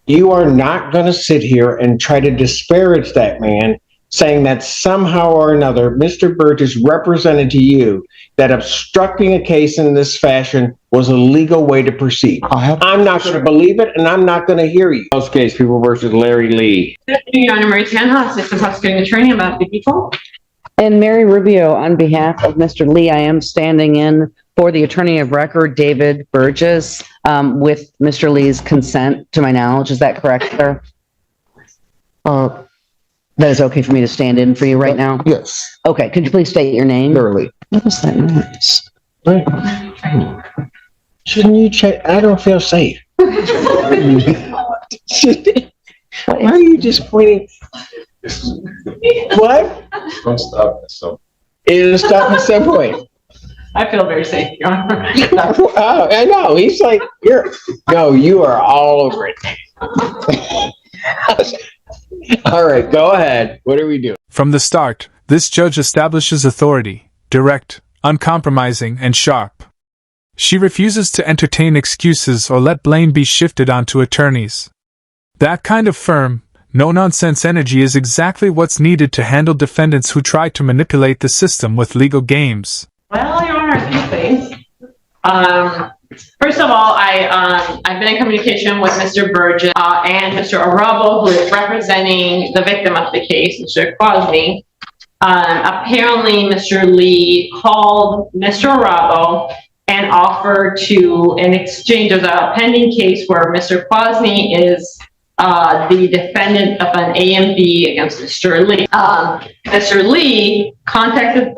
You are not going to sit here and try to disparage that man, saying that somehow or another Mr. Burgess represented to you that obstructing a case in this fashion was a legal way to proceed. I'm not going to believe it, and I'm not going to hear you. House case, People versus Larry Lee. Your Honor, Mary Tanha, Assistant Prosecuting Attorney, on behalf of the people. And Mary Rubio, on behalf of Mr. Lee, I am standing in for the attorney of record, David Burgess, with Mr. Lee's consent, to my knowledge. Is that correct, sir? That is okay for me to stand in for you right now? Yes. Okay, could you please state your name? Thoroughly. What was that noise? Shouldn't you check? I don't feel safe. Why are you just pointing? What? Don't stop this. It'll stop at some point. I feel very safe, Your Honor. Oh, I know. He's like, you are all over it. All right, go ahead. What are we doing? From the start, this judge establishes authority, direct, uncompromising, and sharp. She refuses to entertain excuses or let blame be shifted onto attorneys. That kind of firm, no-nonsense energy is exactly what's needed to handle defendants who try to manipulate the system with legal games. Well, Your Honor, a few things. First of all, I've been in communication with Mr. Burgess and Mr. Arabo, who is representing the victim of the case, Mr. Quasny. Apparently, Mr. Lee called Mr. Arabo and offered to, in exchange of a pending case where Mr. Quasny is the defendant of an AMV against Mr. Lee. Mr. Lee contacted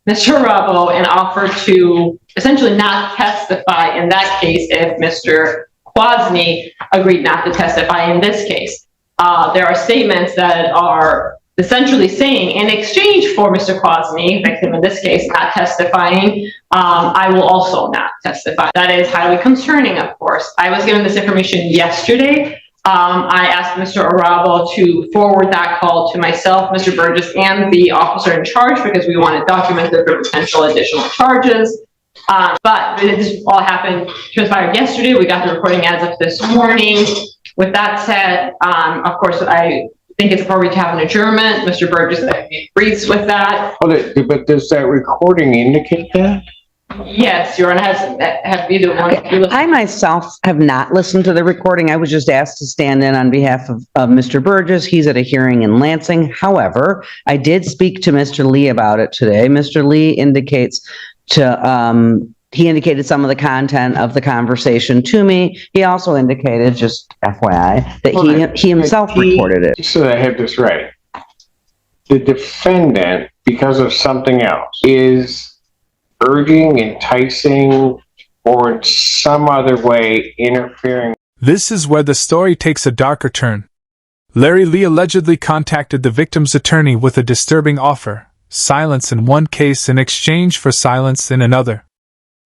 Mr. Arabo and offered to essentially not testify in that case if Mr. Quasny agreed not to testify in this case. There are statements that are essentially saying, in exchange for Mr. Quasny, victim in this case, not testifying, I will also not testify. That is highly concerning, of course. I was given this information yesterday. I asked Mr. Arabo to forward that call to myself, Mr. Burgess, and the officer in charge because we want it documented for potential additional charges. But this all transpired yesterday. We got the recording as of this morning. With that said, of course, I think it's appropriate to have an adjournment. Mr. Burgess agrees with that. But does that recording indicate that? Yes, Your Honor. Have either one of you listened? I myself have not listened to the recording. I was just asked to stand in on behalf of Mr. Burgess. He's at a hearing in Lansing. However, I did speak to Mr. Lee about it today. Mr. Lee indicated some of the content of the conversation to me. He also indicated, just FYI, that he himself recorded it. So that I have this right. The defendant, because of something else, is urging, enticing, or in some other way interfering. This is where the story takes a darker turn. Larry Lee allegedly contacted the victim's attorney with a disturbing offer: silence in one case in exchange for silence in another.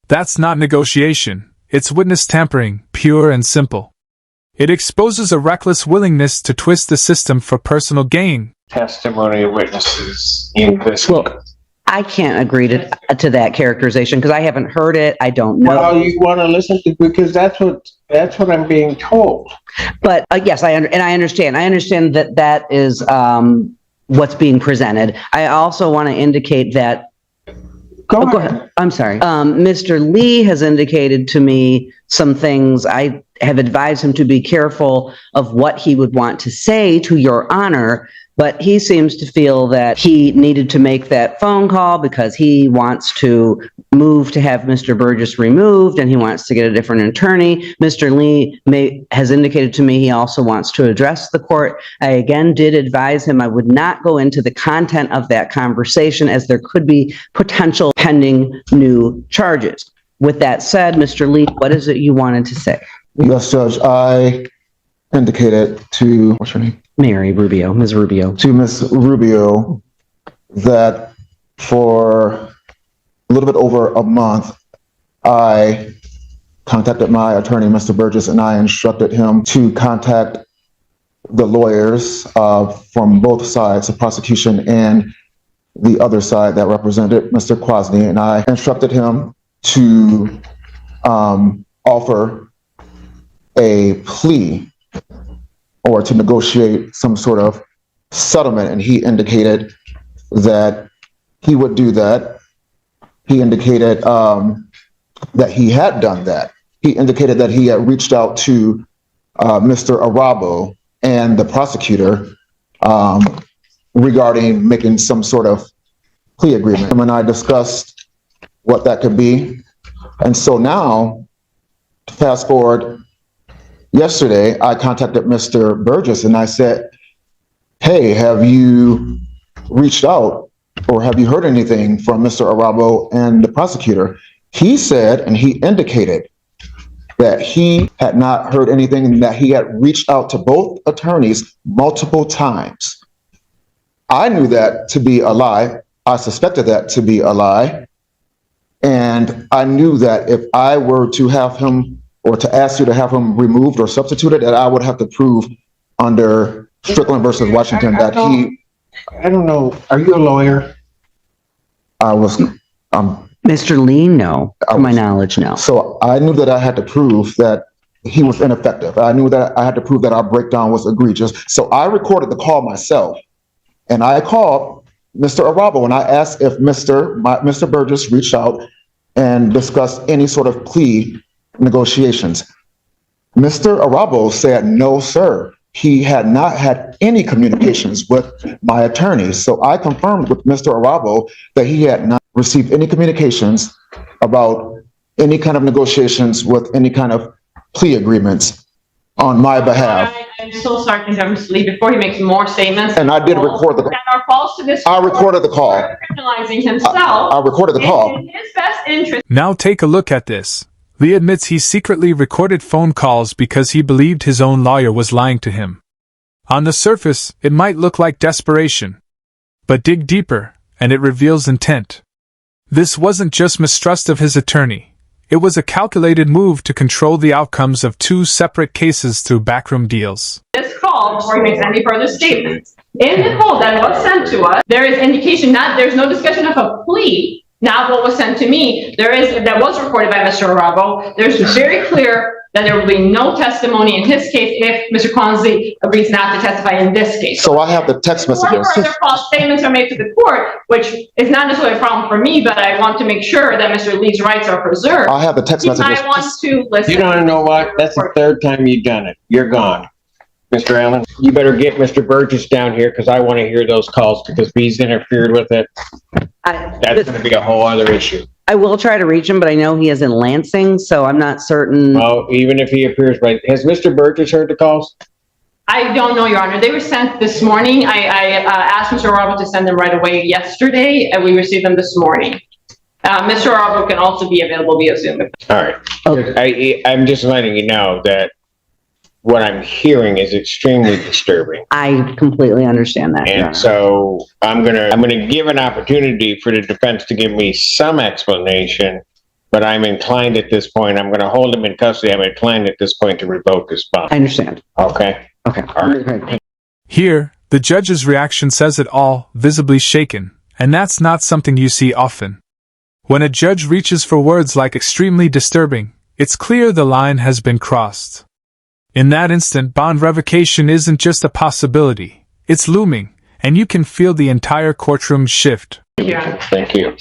That's not negotiation, it's witness tampering, pure and simple. It exposes a reckless willingness to twist the system for personal gain. Testimony of witnesses in this case. I can't agree to that characterization because I haven't heard it. I don't know. Well, you want to listen to, because that's what I'm being told. But yes, I understand. I understand that is what's being presented. I also want to indicate that. Go ahead. I'm sorry. Mr. Lee has indicated to me some things. I have advised him to be careful of what he would want to say to Your Honor. But he seems to feel that he needed to make that phone call because he wants to move to have Mr. Burgess removed and he wants to get a different attorney. Mr. Lee has indicated to me he also wants to address the court. I again did advise him I would not go into the content of that conversation as there could be potential pending new charges. With that said, Mr. Lee, what is it you wanted to say? Yes, Judge. I indicated to, what's her name? Ms. Rubio. To Ms. Rubio that for a little bit over a month, I contacted my attorney, Mr. Burgess, and I instructed him to contact the lawyers from both sides, the prosecution and the other side that represented Mr. Quasny, and I instructed him to offer a plea or to negotiate some sort of settlement, and he indicated that he would do that. He indicated that he had done that. He indicated that he had reached out to Mr. Arabo and the prosecutor regarding making some sort of plea agreement. Him and I discussed what that could be. And so now, fast forward, yesterday, I contacted Mr. Burgess and I said, hey, have you reached out or have you heard anything from Mr. Arabo and the prosecutor? He said, and he indicated that he had not heard anything and that he had reached out to both attorneys multiple times. I knew that to be a lie. I suspected that to be a lie. And I knew that if I were to have him or to ask you to have him removed or substituted, that I would have to prove under Strickland versus Washington that he... I don't know. Are you a lawyer? I was... Mr. Lee, no. To my knowledge, no. So I knew that I had to prove that he was ineffective. I knew that I had to prove that our breakdown was egregious. So I recorded the call myself. And I called Mr. Arabo and I asked if Mr. Burgess reached out and discussed any sort of plea negotiations. Mr. Arabo said, no, sir. He had not had any communications with my attorney. So I confirmed with Mr. Arabo that he had not received any communications about any kind of negotiations with any kind of plea agreements on my behalf. I'm so sorry to interrupt Mr. Lee before he makes more statements. And I did record the call. Our calls to this. I recorded the call. Criminalizing himself. I recorded the call. In his best interest. Now take a look at this. Lee admits he secretly recorded phone calls because he believed his own lawyer was lying to him. On the surface, it might look like desperation. But dig deeper, and it reveals intent. This wasn't just mistrust of his attorney. It was a calculated move to control the outcomes of two separate cases through backroom deals. This call before he makes any further statements. In the call that was sent to us, there is indication there's no discussion of a plea. Not what was sent to me. That was recorded by Mr. Arabo. There's very clear that there will be no testimony in his case if Mr. Consley agrees not to testify in this case. So I have the text messages. Further false statements are made to the court, which is not necessarily a problem for me, but I want to make sure that Mr. Lee's rights are preserved. I have the text messages. I want to listen. You don't know what? That's the third time you've done it. You're gone. Mr. Allen, you better get Mr. Burgess down here because I want to hear those calls because if he's interfered with it, that's going to be a whole other issue. I will try to reach him, but I know he is in Lansing, so I'm not certain. Well, even if he appears, but has Mr. Burgess heard the calls? I don't know, Your Honor. They were sent this morning. I asked Mr. Arabo to send them right away yesterday, and we received them this morning. Mr. Arabo can also be available via Zoom. All right. Okay. I'm just letting you know that what I'm hearing is extremely disturbing. I completely understand that. And so I'm gonna give an opportunity for the defense to give me some explanation, but I'm inclined at this point, I'm gonna hold him in custody. I'm inclined at this point to revoke his bond. I understand. Okay? Okay. All right. Here, the judge's reaction says it all, visibly shaken, and that's not something you see often. When a judge reaches for words like extremely disturbing, it's clear the line has been crossed. In that instant, bond revocation isn't just a possibility, it's looming, and you can feel the entire courtroom shift. Yeah. Thank you.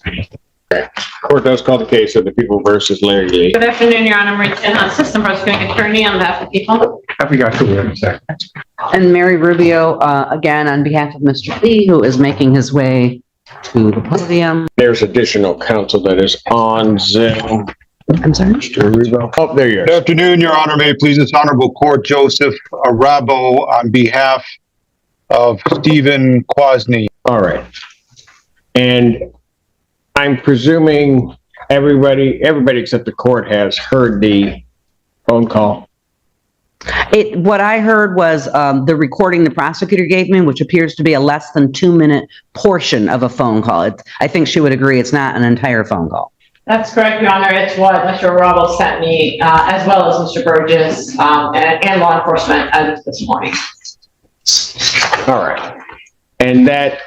Okay. Court does call the case of the People versus Larry Lee. Good afternoon, Your Honor. Martin, Assistant Prosecuting Attorney on behalf of the people. I forgot to wait a second. And Mary Rubio, again, on behalf of Mr. Lee, who is making his way to the podium. There's additional counsel that is on Zoom. I'm sorry? Mr. Rebo. Oh, there you are. Good afternoon, Your Honor. May it please this honorable court, Joseph Arabo on behalf of Stephen Kwasny. All right. And I'm presuming everybody except the court has heard the phone call. What I heard was the recording the prosecutor gave me, which appears to be a less than 2-minute portion of a phone call. I think she would agree it's not an entire phone call. That's correct, Your Honor. It's what Mr. Arabo sent me, as well as Mr. Burgess and law enforcement as this morning. All right. And that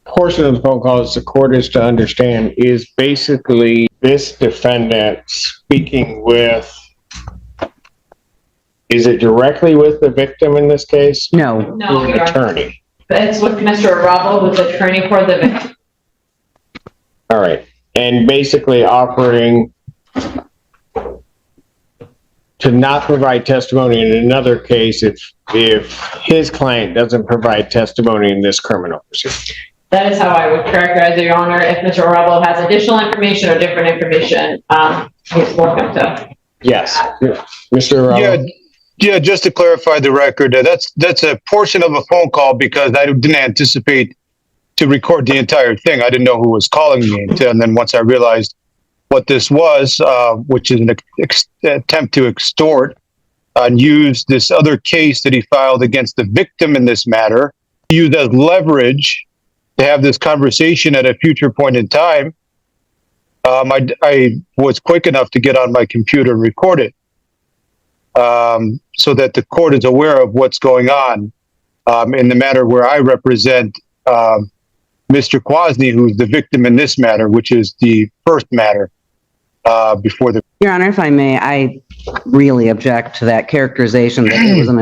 portion of the phone call, as the court is to understand, is basically this defendant speaking with Is it directly with the victim in this case? No. No, Your Honor. Attorney. It's with Mr. Arabo, who's attorney for the victim. All right. And basically offering to not provide testimony in another case if his client doesn't provide testimony in this criminal proceeding. That is how I would characterize it, Your Honor. If Mr. Arabo has additional information or different information, he's welcome to. Yes. Mr. Arabo? Yeah, just to clarify the record, that's a portion of a phone call because I didn't anticipate to record the entire thing. I didn't know who was calling me and then once I realized what this was, which is an attempt to extort and use this other case that he filed against the victim in this matter, used as leverage to have this conversation at a future point in time. I was quick enough to get on my computer and record it so that the court is aware of what's going on in the matter where I represent Mr. Kwasny, who's the victim in this matter, which is the first matter before the... Your Honor, if I may, I really object to that characterization that it was an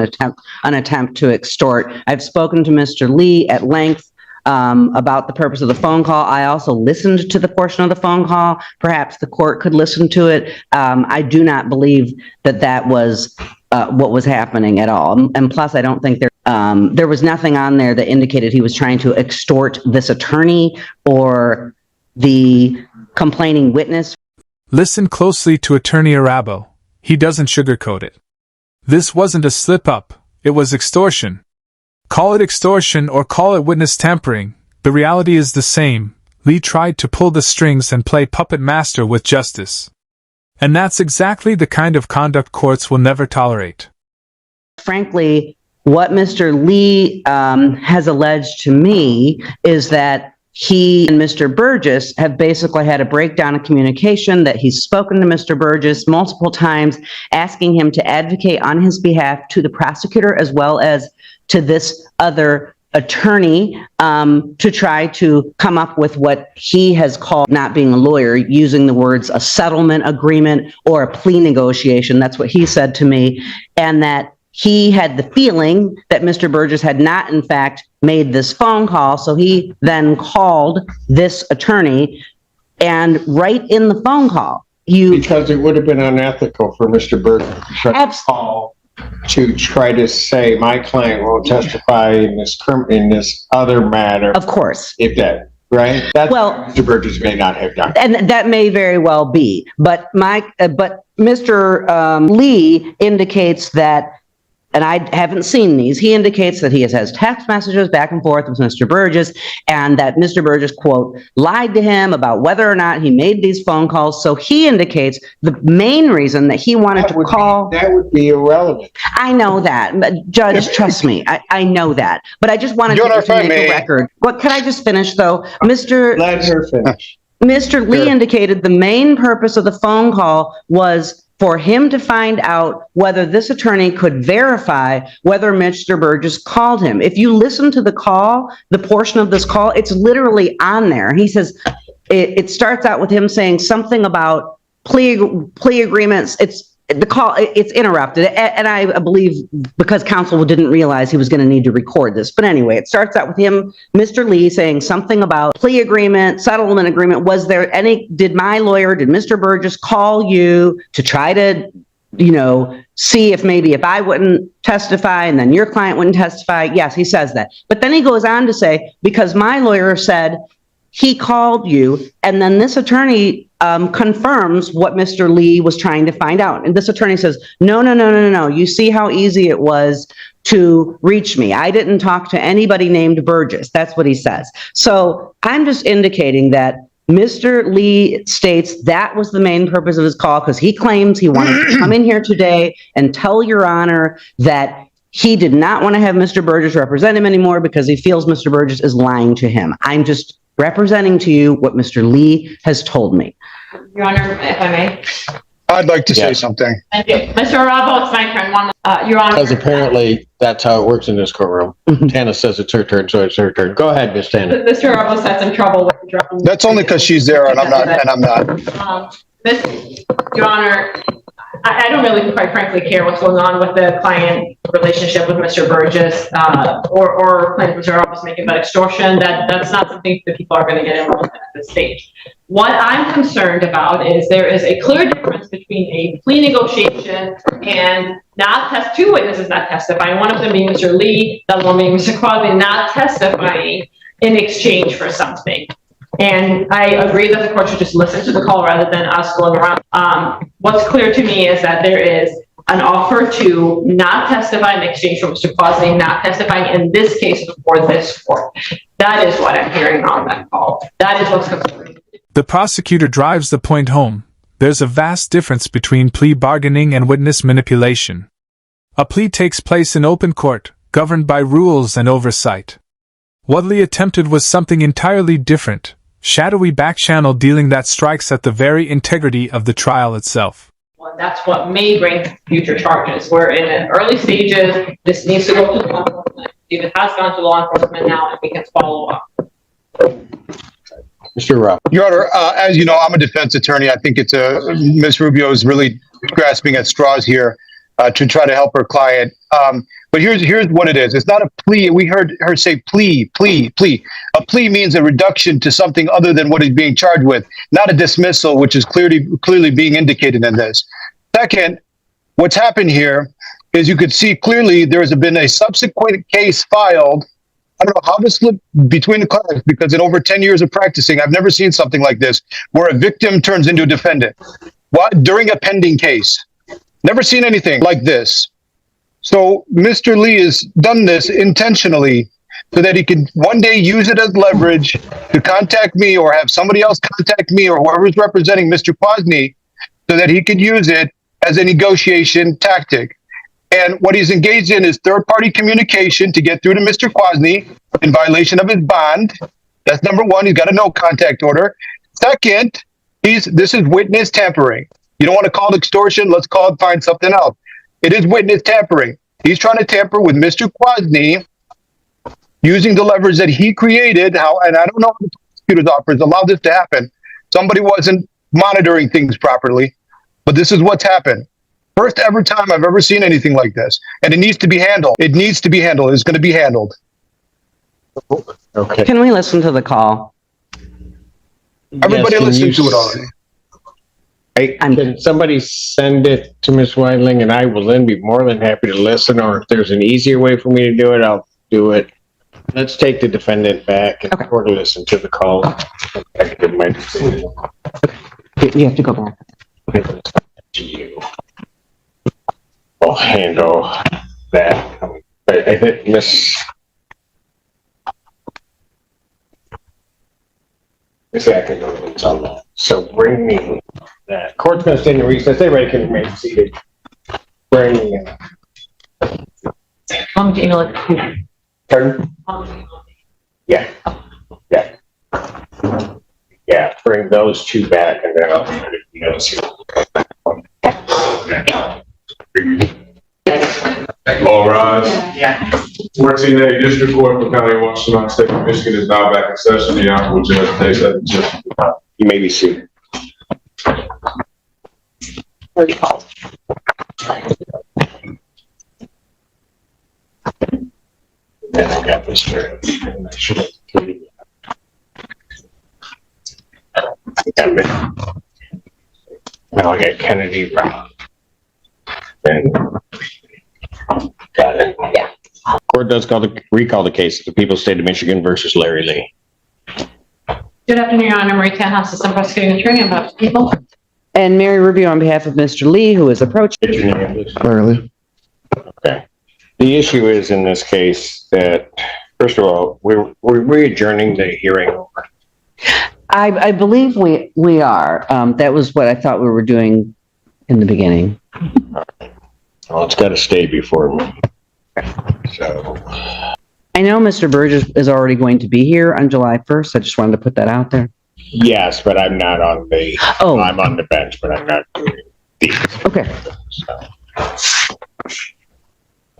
attempt to extort. I've spoken to Mr. Lee at length about the purpose of the phone call. I also listened to the portion of the phone call. Perhaps the court could listen to it. I do not believe that was what was happening at all. And plus, I don't think there was nothing on there that indicated he was trying to extort this attorney or the complaining witness. Listen closely to Attorney Arabo. He doesn't sugarcoat it. This wasn't a slip-up. It was extortion. Call it extortion or call it witness tampering. The reality is the same. Lee tried to pull the strings and play puppet master with justice. And that's exactly the kind of conduct courts will never tolerate. Frankly, what Mr. Lee has alleged to me is that he and Mr. Burgess have basically had a breakdown of communication, that he's spoken to Mr. Burgess multiple times, asking him to advocate on his behalf to the prosecutor as well as to this other attorney to try to come up with what he has called, not being a lawyer, using the words a settlement agreement or a plea negotiation. That's what he said to me. And that he had the feeling that Mr. Burgess had not, in fact, made this phone call. So he then called this attorney, and right in the phone call, because it would have been unethical for Mr. Burgess to call to try to say my client won't testify in this other matter. Of course. If that, right? That's well, Mr. Burgess may not have done. And that may very well be. But Mr. Lee indicates that, and I haven't seen these, he indicates that he has text messages back and forth with Mr. Burgess, and that Mr. Burgess, quote, lied to him about whether or not he made these phone calls. So he indicates the main reason that he wanted to call... That would be irrelevant. I know that, but Judge, trust me, I know that. But I just wanted to make a record. What, could I just finish, though? Let her finish. Mr. Lee indicated the main purpose of the phone call was for him to find out whether this attorney could verify whether Mr. Burgess called him. If you listen to the call, the portion of this call, it's literally on there. He says, it starts out with him saying something about plea agreements. The call, it's interrupted. And I believe because counsel didn't realize he was going to need to record this. But anyway, it starts out with him, Mr. Lee, saying something about plea agreement, settlement agreement. Did Mr. Burgess call you to try to, see if I wouldn't testify and then your client wouldn't testify? Yes, he says that. But then he goes on to say, because my lawyer said he called you, and then this attorney confirms what Mr. Lee was trying to find out. And this attorney says, no. You see how easy it was to reach me. I didn't talk to anybody named Burgess. That's what he says. So I'm just indicating that Mr. Lee states that was the main purpose of his call, because he claims he wanted to come in here today and tell Your Honor that he did not want to have Mr. Burgess represent him anymore because he feels Mr. Burgess is lying to him. I'm just representing to you what Mr. Lee has told me. Your Honor, if I may. I'd like to say something. Thank you. Mr. Arabo, it's my turn. Your Honor. Because apparently that's how it works in this courtroom. Tana says it's her turn, so it's her turn. Go ahead, Miss Tana. Mr. Arabo's had some trouble with That's only because she's there and I'm not. Your Honor, I don't really, quite frankly, care what's going on with the client relationship with Mr. Burgess, or claims Mr. Roberts making about extortion. That's not something that people are going to get involved in at this stage. What I'm concerned about is there is a clear difference between a plea negotiation and two witnesses not testifying, one of them being Mr. Lee, the other one being Mr. Crosby, not testifying in exchange for something. And I agree that the court should just listen to the call rather than us going around. What's clear to me is that there is an offer to not testify in exchange for Mr. Quasney not testifying in this case before this court. That is what I'm hearing on that call. That is what's concerning. The prosecutor drives the point home. There's a vast difference between plea bargaining and witness manipulation. A plea takes place in open court, governed by rules and oversight. What Lee attempted was something entirely different. Shadowy backchannel dealing that strikes at the very integrity of the trial itself. Well, that's what may bring future charges. We're in the early stages. This needs to go to law enforcement. It has gone to law enforcement now, and we can follow up. Mr. Rupp. Your Honor, as you know, I'm a defense attorney. I think Ms. Rubio is really grasping at straws here to try to help her client. But here's what it is. It's not a plea. We heard her say plea. A plea means a reduction to something other than what he's being charged with, not a dismissal, which is clearly being indicated in this. Second, what's happened here is you could see clearly there has been a subsequent case filed. I don't know how this slipped between the cards, because in over 10 years of practicing, I've never seen something like this, where a victim turns into a defendant. What? During a pending case. Never seen anything like this. So Mr. Lee has done this intentionally so that he can one day use it as leverage to contact me or have somebody else contact me or whoever's representing Mr. Quasney so that he could use it as a negotiation tactic. And what he's engaged in is third-party communication to get through to Mr. Quasney in violation of his bond. That's number one. He's got a no contact order. Second, this is witness tampering. You don't want to call it extortion. Let's find something else. It is witness tampering. He's trying to tamper with Mr. Quasney using the leverage that he created. And I don't know if the prosecutor's office allowed this to happen. Somebody wasn't monitoring things properly, but this is what's happened. First ever time I've ever seen anything like this. And it needs to be handled. It needs to be handled. It's going to be handled. Okay. Can we listen to the call? Everybody Yes, listen to it already. Can somebody send it to Ms. Weidling, and I will then be more than happy to listen, or if there's an easier way for me to do it, I'll do it. Let's take the defendant back and or listen to the call. I give my decision. You have to go back. Okay, to you. I'll handle that. I think Miss Atkins on that. So bring me that. Court's going to stay in recess. Everybody can remain seated. Bring me. Pardon? Yeah. Yeah. Bring those two back, and then I'll turn it to the others here. All rise. Yeah. 14A District Court for County of Washington, State of Michigan is now back in session. The Honorable Judge takes that adjournment. You may be seated. Then I got this here. I should have included that. Now I got Kennedy Brown. And got it. Yeah. Court does recall the case of the People's State of Michigan versus Larry Lee. Good afternoon, Your Honor. Marie Tenhouse, Assistant Prosecuting Attorney. I'm about people. And Mary Rubio on behalf of Mr. Lee, who is approaching. Get your name, please. Clearly. Okay. The issue is in this case that, first of all, we're adjourning the hearing. I believe we are. That was what I thought we were doing in the beginning. Well, it's got to stay before me. So. I know Mr. Burgess is already going to be here on July 1st. I just wanted to put that out there. Yes, but I'm not on the. Oh. I'm on the bench, but I'm not doing these. Okay. So.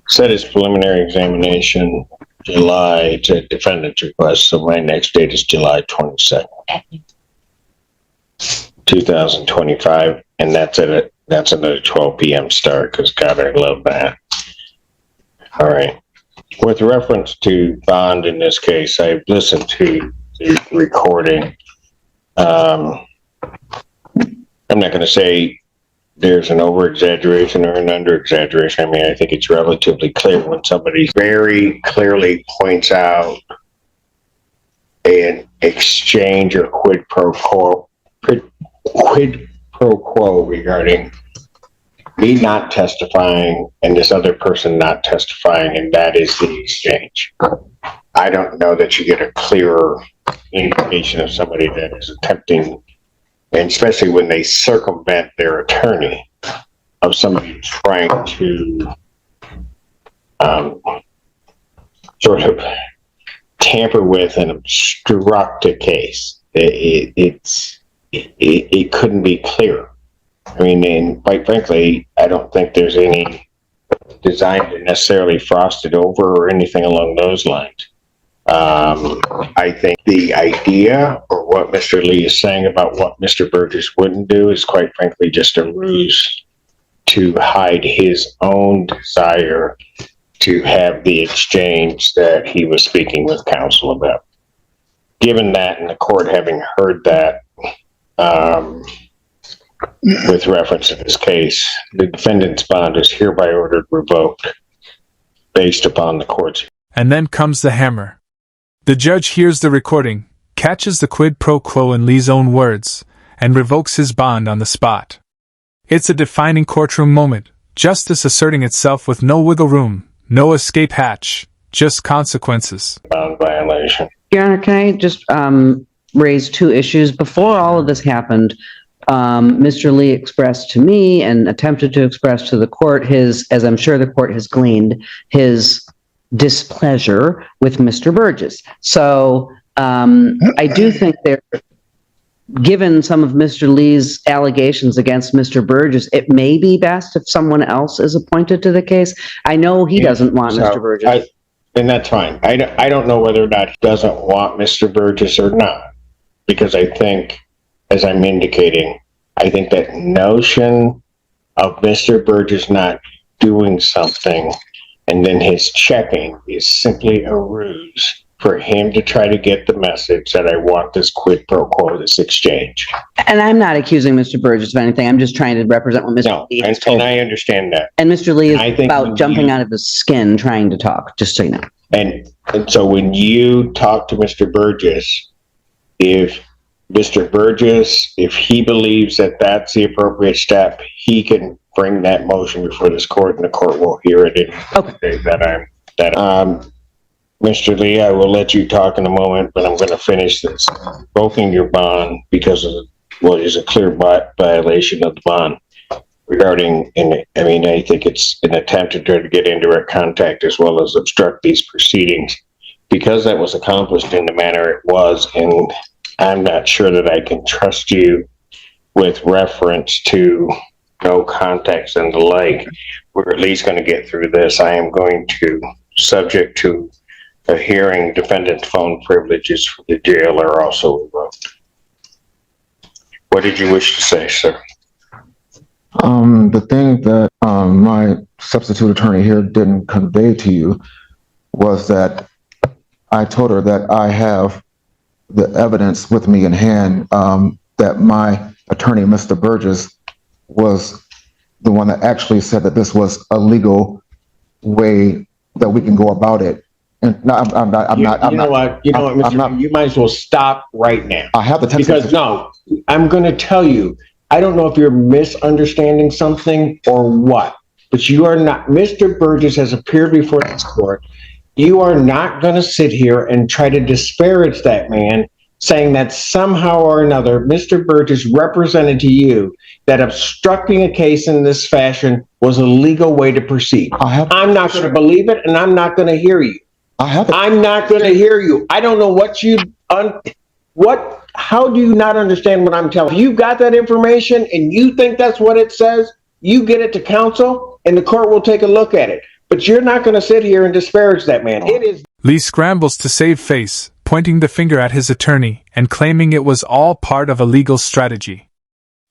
Set his preliminary examination July to defendant's request. So my next date is July 22nd, 2025. and that's another 12 p.m. start, because God, I love that. All right. With reference to bond in this case, I've listened to the recording. I'm not going to say there's an over-exaggeration or an under-exaggeration. I mean, I think it's relatively clear when somebody very clearly points out an exchange or quid pro quo regarding me not testifying and this other person not testifying, and that is the exchange. I don't know that you get a clearer indication of somebody that is attempting, and especially when they circumvent their attorney, of somebody trying to sort of tamper with and obstruct a case. It couldn't be clearer. I mean, and quite frankly, I don't think there's any design to necessarily frost it over or anything along those lines. I think the idea, or what Mr. Lee is saying about what Mr. Burgess wouldn't do, is quite frankly just a ruse to hide his own desire to have the exchange that he was speaking with counsel about. Given that, and the court having heard that, with reference to this case, the defendant's bond is hereby ordered revoked based upon the court's. And then comes the hammer. The judge hears the recording, catches the quid pro quo in Lee's own words, and revokes his bond on the spot. It's a defining courtroom moment, justice asserting itself with no wiggle room, no escape hatch, just consequences. Bond violation. Your Honor, can I just raise two issues? Before all of this happened, Mr. Lee expressed to me and attempted to express to the court his, as I'm sure the court has gleaned, his displeasure with Mr. Burgess. So I do think there, given some of Mr. Lee's allegations against Mr. Burgess, it may be best if someone else is appointed to the case. I know he doesn't want Mr. Burgess. And that's fine. I don't know whether or not he doesn't want Mr. Burgess or not, because I think, as I'm indicating, I think that notion of Mr. Burgess not doing something and then his checking is simply a ruse for him to try to get the message that I want this quid pro quo, this exchange. And I'm not accusing Mr. Burgess of anything. I'm just trying to represent what Mr. Lee has told. And I understand that. And Mr. Lee is I think about jumping out of his skin trying to talk, just so you know. And so when you talk to Mr. Burgess, if Mr. Burgess, if he believes that that's the appropriate step, he can bring that motion before this court, and the court will hear it. Mr. Lee, I will let you talk in a moment, but I'm going to finish this. Revoking your bond because of what is a clear violation of the bond regarding, and I mean, I think it's an attempt to try to get indirect contact as well as obstruct these proceedings. Because that was accomplished in the manner it was, and I'm not sure that I can trust you with reference to no context and the like. We're at least going to get through this. I am going to, subject to a hearing, defendant phone privileges for the jail are also revoked. What did you wish to say, sir? The thing that my substitute attorney here didn't convey to you was that I told her that I have the evidence with me in hand, that my attorney, Mr. Burgess, was the one that actually said that this was a legal way that we can go about it. And no, I'm not. You know what, Mr. You might as well stop right now. I have the text because no, I'm going to tell you. I don't know if you're misunderstanding something or what, but you are not. Mr. Burgess has appeared before this court. You are not going to sit here and try to disparage that man, saying that somehow or another, Mr. Burgess represented to you that obstructing a case in this fashion was a legal way to proceed. I'm not going to believe it, and I'm not going to hear you. I'm not going to hear you. I don't know how do you not understand what I'm telling you? You've got that information and you think that's what it says. You get it to counsel and the court will take a look at it. But you're not going to sit here and disparage that man. It is. Lee scrambles to save face, pointing the finger at his attorney and claiming it was all part of a legal strategy.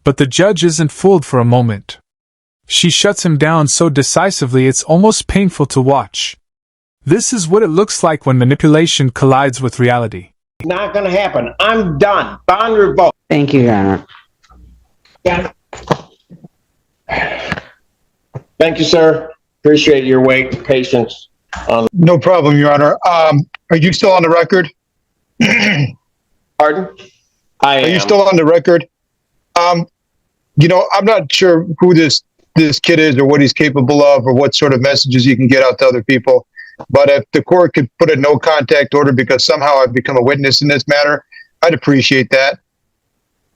But the judge isn't fooled for a moment. She shuts him down so decisively it's almost painful to watch. This is what it looks like when manipulation collides with reality. Not gonna happen. I'm done. Bond revoked. Thank you, Your Honor. Thank you, sir. Appreciate your wait and patience. No problem, Your Honor. Are you still on the record? Pardon? I Are you am. still on the record? I'm not sure who this kid is or what he's capable of or what sort of messages he can get out to other people. But if the court could put a no contact order because somehow I've become a witness in this matter, I'd appreciate that.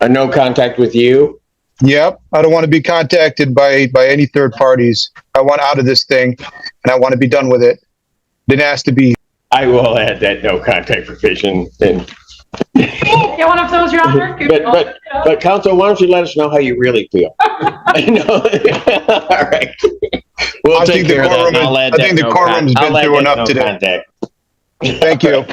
A no contact with you? Yep. I don't want to be contacted by any third parties. I want out of this thing and I want to be done with it. Didn't ask to be. I will add that no contact provision. And Get one of those, Your Honor? but counsel, why don't you let us know how you really feel? I know. All right. We'll I take think the care of that. courtroom And I'll add I that think the no courtroom's con- been I'll add through that enough no today. contact. Thank you.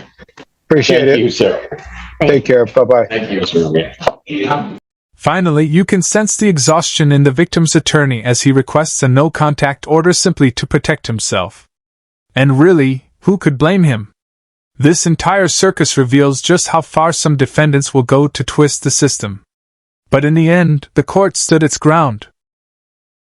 Appreciate Thank it. you, sir. Take care. Bye-bye. Thank you, sir. Finally, you can sense the exhaustion in the victim's attorney as he requests a no contact order simply to protect himself. And really, who could blame him? This entire circus reveals just how far some defendants will go to twist the system. But in the end, the court stood its ground.